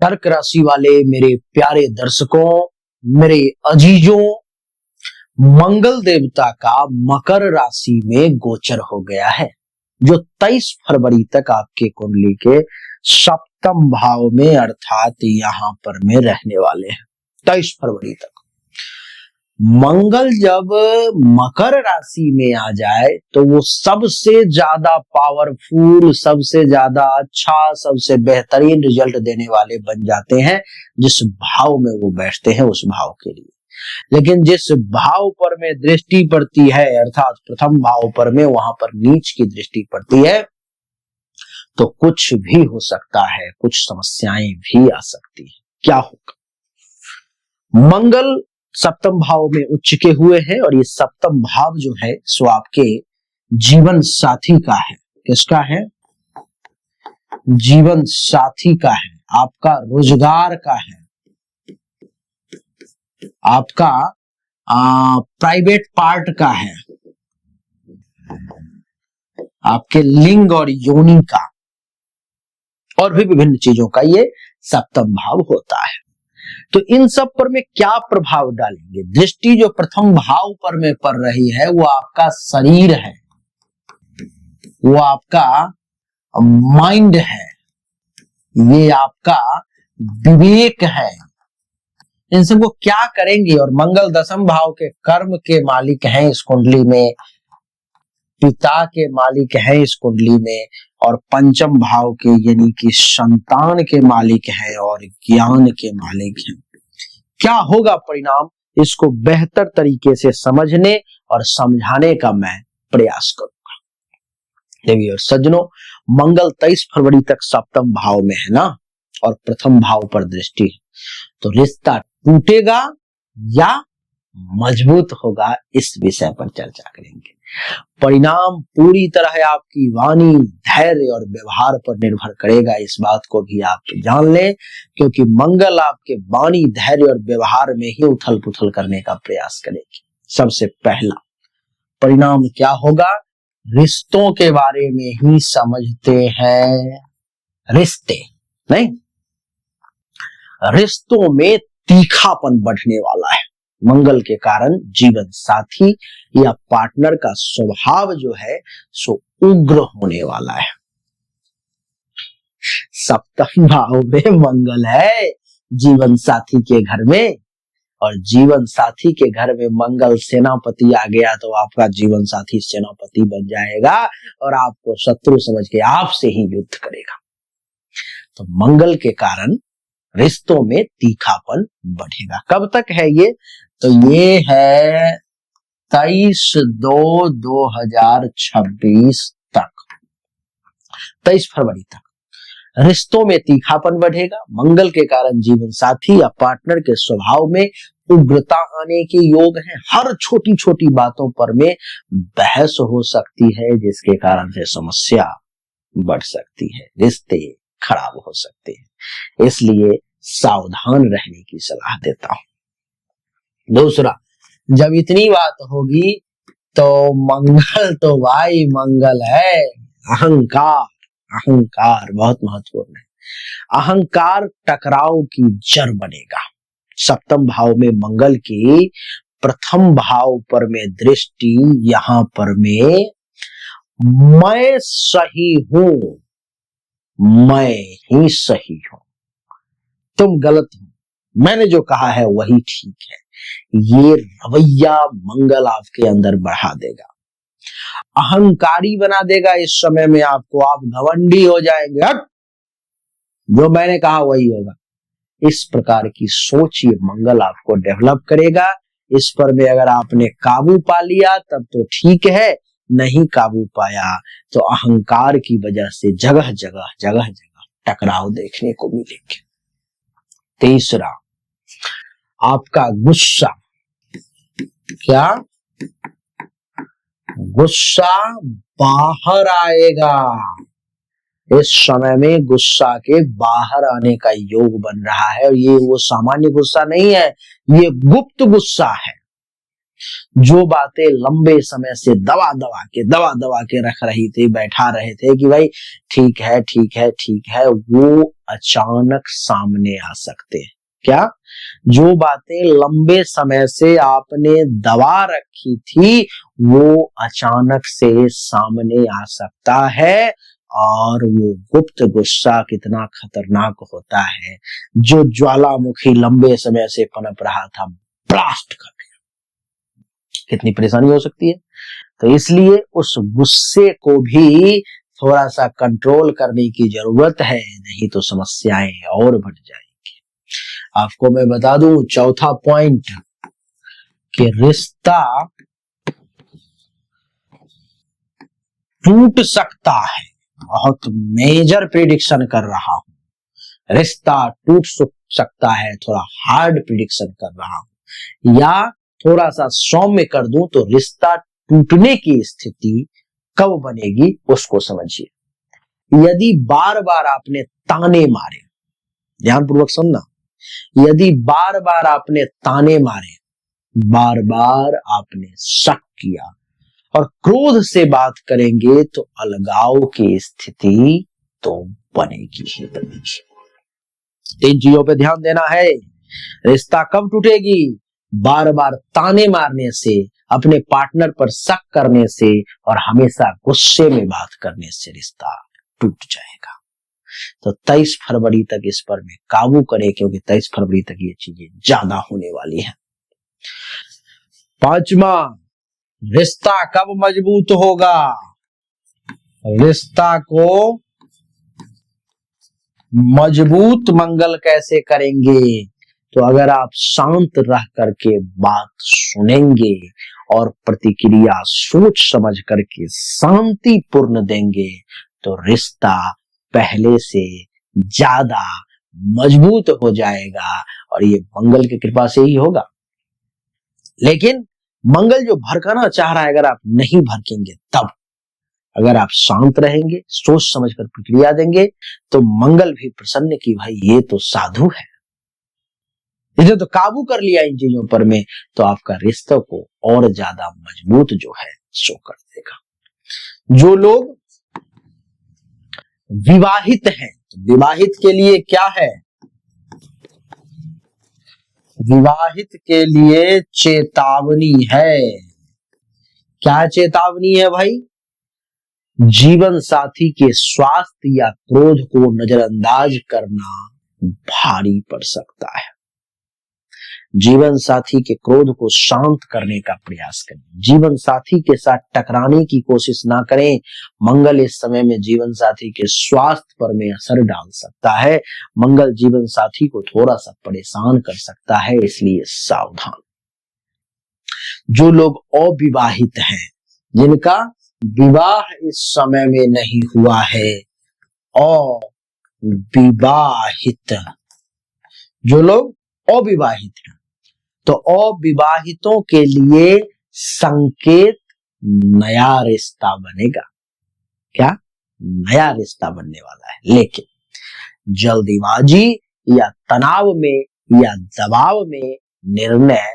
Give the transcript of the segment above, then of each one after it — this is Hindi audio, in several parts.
कर्क राशि वाले मेरे प्यारे दर्शकों, मेरे अजीजों, मंगल देवता का मकर राशि में गोचर हो गया है, जो 23 फरवरी तक आपके कुंडली के सप्तम भाव में अर्थात यहाँ पर में रहने वाले हैं। 23 फरवरी तक मंगल जब मकर राशि में आ जाए तो वो सबसे ज्यादा पावरफुल, सबसे ज्यादा अच्छा, सबसे बेहतरीन रिजल्ट देने वाले बन जाते हैं जिस भाव में वो बैठते हैं उस भाव के लिए। लेकिन जिस भाव पर में दृष्टि पड़ती है अर्थात प्रथम भाव पर में, वहां पर नीच की दृष्टि पड़ती है तो कुछ भी हो सकता है, कुछ समस्याएं भी आ सकती है। क्या होगा? मंगल सप्तम भाव में उच्च के हुए हैं और ये सप्तम भाव जो है सो आपके जीवन साथी का है। किसका है? जीवन साथी का है, आपका रोजगार का है, आपका प्राइवेट पार्ट का है, आपके लिंग और योनि का, और भी विभिन्न चीजों का ये सप्तम भाव होता है। तो इन सब पर में क्या प्रभाव डालेंगे? दृष्टि जो प्रथम भाव पर में पड़ रही है वो आपका शरीर है, वो आपका माइंड है, ये आपका विवेक है। इन सबको क्या करेंगे? और मंगल दशम भाव के कर्म के मालिक हैं इस कुंडली में, पिता के मालिक हैं इस कुंडली में, और पंचम भाव के यानी कि संतान के मालिक हैं और ज्ञान के मालिक हैं। क्या होगा परिणाम? इसको बेहतर तरीके से समझने और समझाने का मैं प्रयास करूंगा। देवी और सज्जनों, मंगल 23 फरवरी तक सप्तम भाव में है ना, और प्रथम भाव पर दृष्टि है, तो रिश्ता टूटेगा या मजबूत होगा, इस विषय पर चर्चा करेंगे। परिणाम पूरी तरह आपकी वाणी, धैर्य और व्यवहार पर निर्भर करेगा, इस बात को भी आप जान लें, क्योंकि मंगल आपके वाणी, धैर्य और व्यवहार में ही उथल पुथल करने का प्रयास करेगी। सबसे पहला परिणाम क्या होगा? रिश्तों के बारे में ही समझते हैं। रिश्ते नहीं, रिश्तों में तीखापन बढ़ने वाला है। मंगल के कारण जीवन साथी या पार्टनर का स्वभाव जो है सो उग्र होने वाला है। सप्तम भाव में मंगल है जीवन साथी के घर में, और जीवन साथी के घर में मंगल सेनापति आ गया तो आपका जीवन साथी सेनापति बन जाएगा और आपको शत्रु समझ के आपसे ही युद्ध करेगा। तो मंगल के कारण रिश्तों में तीखापन बढ़ेगा। कब तक है ये? तो ये है 23/2/2026 तक, 23 फरवरी तक रिश्तों में तीखापन बढ़ेगा। मंगल के कारण जीवन साथी या पार्टनर के स्वभाव में उग्रता आने के योग हैं। हर छोटी छोटी बातों पर में बहस हो सकती है, जिसके कारण से समस्या बढ़ सकती है, रिश्ते खराब हो सकते हैं। इसलिए सावधान रहने की सलाह देता हूं। दूसरा, जब इतनी बात होगी तो मंगल तो भाई मंगल है, अहंकार, अहंकार बहुत महत्वपूर्ण है। अहंकार टकराव की जड़ बनेगा। सप्तम भाव में मंगल की प्रथम भाव पर में दृष्टि, यहां पर में मैं सही हूं, मैं ही सही हूं, तुम गलत हो, मैंने जो कहा है वही ठीक है, ये रवैया मंगल आपके अंदर बढ़ा देगा, अहंकारी बना देगा। इस समय में आपको, आप घमंडी हो जाएंगे, अब जो मैंने कहा वही होगा, इस प्रकार की सोच ये मंगल आपको डेवलप करेगा। इस पर में अगर आपने काबू पा लिया तब तो ठीक है, नहीं काबू पाया तो अहंकार की वजह से जगह जगह टकराव देखने को मिलेंगे। तीसरा, आपका गुस्सा, क्या गुस्सा बाहर आएगा। इस समय में गुस्सा के बाहर आने का योग बन रहा है, और ये वो सामान्य गुस्सा नहीं है, ये गुप्त गुस्सा है। जो बातें लंबे समय से दबा दबा के रख रही थी, बैठा रहे थे कि भाई ठीक है ठीक है ठीक है, वो अचानक सामने आ सकते हैं। क्या? जो बातें लंबे समय से आपने दबा रखी थी वो अचानक से सामने आ सकता है। और वो गुप्त गुस्सा कितना खतरनाक होता है, जो ज्वालामुखी लंबे समय से पनप रहा था, ब्लास्ट कर दिया, कितनी परेशानी हो सकती है। तो इसलिए उस गुस्से को भी थोड़ा सा कंट्रोल करने की जरूरत है, नहीं तो समस्याएं और बढ़ जाएंगी। आपको मैं बता दूं चौथा पॉइंट कि रिश्ता टूट सकता है। बहुत मेजर प्रिडिक्शन कर रहा हूं, रिश्ता टूट सकता है, थोड़ा हार्ड प्रिडिक्शन कर रहा हूं। या थोड़ा सा सौम्य कर दूं तो रिश्ता टूटने की स्थिति कब बनेगी उसको समझिए। यदि बार बार आपने ताने मारे, ध्यानपूर्वक सुनना, यदि बार बार आपने ताने मारे, बार बार आपने शक किया और क्रोध से बात करेंगे तो अलगाव की स्थिति तो बनेगी ही बनेगी। इन चीजों पे ध्यान देना है। रिश्ता कब टूटेगी? बार बार ताने मारने से, अपने पार्टनर पर शक करने से और हमेशा गुस्से में बात करने से रिश्ता टूट जाएगा। तो 23 फरवरी तक इस पर में काबू करें, क्योंकि 23 फरवरी तक ये चीजें ज्यादा होने वाली हैं। पांचवा, रिश्ता कब मजबूत होगा? रिश्ता को मजबूत मंगल कैसे करेंगे? तो अगर आप शांत रह करके बात सुनेंगे और प्रतिक्रिया सोच समझ करके शांतिपूर्ण देंगे तो रिश्ता पहले से ज्यादा मजबूत हो जाएगा, और ये मंगल की कृपा से ही होगा। लेकिन मंगल जो भड़काना चाह रहा है, अगर आप नहीं भड़केंगे, तब अगर आप शांत रहेंगे, सोच समझकर प्रतिक्रिया देंगे, तो मंगल भी प्रसन्न कि भाई ये तो साधु है, इसे तो काबू कर लिया इन चीजों पर में, तो आपका रिश्ते को और ज्यादा मजबूत जो है शो कर देगा। जो लोग विवाहित हैं, तो विवाहित के लिए क्या है? विवाहित के लिए चेतावनी है। क्या चेतावनी है भाई? जीवन साथी के स्वास्थ्य या क्रोध को नजरअंदाज करना भारी पड़ सकता है। जीवन साथी के क्रोध को शांत करने का प्रयास करें, जीवन साथी के साथ टकराने की कोशिश ना करें। मंगल इस समय में जीवन साथी के स्वास्थ्य पर में असर डाल सकता है। मंगल जीवन साथी को थोड़ा सा परेशान कर सकता है, इसलिए सावधान। जो लोग अविवाहित हैं, जिनका विवाह इस समय में नहीं हुआ है, अविवाहित, जो लोग अविवाहित हैं, तो अविवाहितों के लिए संकेत नया रिश्ता बनेगा। क्या? नया रिश्ता बनने वाला है। लेकिन जल्दीबाजी या तनाव में या दबाव में निर्णय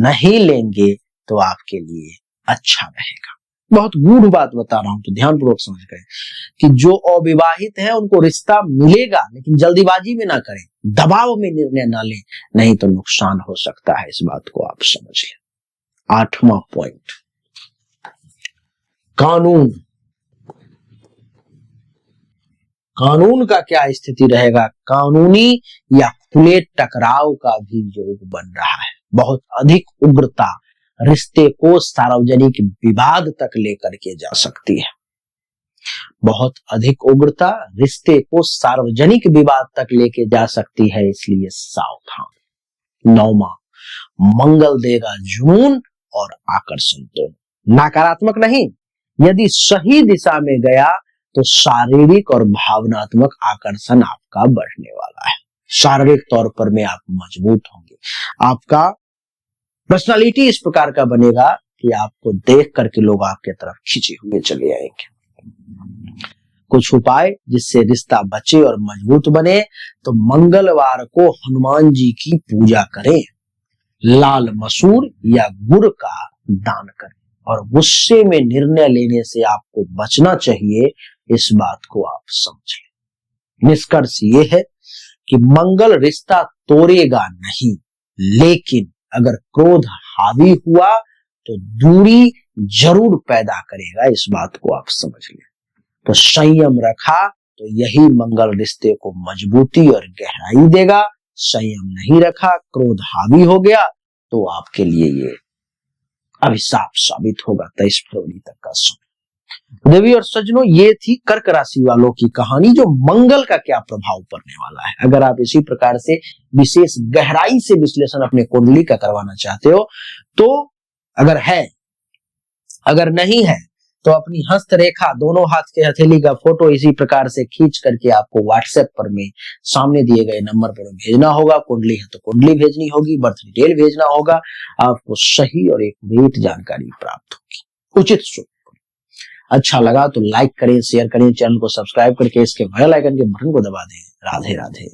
नहीं लेंगे तो आपके लिए अच्छा रहेगा। बहुत गूढ़ बात बता रहा हूं, तो ध्यानपूर्वक समझ गए कि जो अविवाहित है उनको रिश्ता मिलेगा, लेकिन जल्दीबाजी में ना करें, दबाव में निर्णय ना लें, नहीं तो नुकसान हो सकता है। इस बात को आप समझ लें। आठवां पॉइंट, कानून। कानून का क्या स्थिति रहेगा? कानूनी या खुले टकराव का भी योग बन रहा है। बहुत अधिक उग्रता रिश्ते को सार्वजनिक विवाद तक लेकर के जा सकती है। बहुत अधिक उग्रता रिश्ते को सार्वजनिक विवाद तक लेके जा सकती है, इसलिए सावधान। नौवां, मंगल देगा जुनून और आकर्षण दोनों, नकारात्मक नहीं। यदि सही दिशा में गया तो शारीरिक और भावनात्मक आकर्षण आपका बढ़ने वाला है। शारीरिक तौर पर में आप मजबूत होंगे। आपका पर्सनालिटी इस प्रकार का बनेगा कि आपको देख करके लोग आपके तरफ खींचे हुए चले आएंगे। कुछ उपाय जिससे रिश्ता बचे और मजबूत बने, तो मंगलवार को हनुमान जी की पूजा करें। लाल मसूर या गुड़ का दान करें। और गुस्से में निर्णय लेने से आपको बचना चाहिए, इस बात को आप समझ लें। निष्कर्ष ये है कि मंगल रिश्ता तोड़ेगा नहीं, लेकिन अगर क्रोध हावी हुआ तो दूरी जरूर पैदा करेगा, इस बात को आप समझ लें। तो संयम रखा तो यही मंगल रिश्ते को मजबूती और गहराई देगा। संयम नहीं रखा, क्रोध हावी हो गया, तो आपके लिए ये अभिशाप साबित होगा। 23 फरवरी तक का समय। देवी और सज्जनों, ये थी कर्क राशि वालों की कहानी, जो मंगल का क्या प्रभाव पड़ने वाला है। अगर आप इसी प्रकार से विशेष गहराई से विश्लेषण अपने कुंडली का करवाना चाहते हो तो अगर है, अगर नहीं है तो अपनी हस्तरेखा, दोनों हाथ के हथेली का फोटो इसी प्रकार से खींच करके आपको व्हाट्सएप पर में सामने दिए गए नंबर पर भेजना होगा। कुंडली है तो कुंडली भेजनी होगी, बर्थ डिटेल भेजना होगा। आपको सही और एक्यूरेट जानकारी प्राप्त होगी उचित सूत्र। अच्छा लगा तो लाइक करें, शेयर करें, चैनल को सब्सक्राइब करके इसके बेल आइकन के बटन को दबा दें। राधे राधे।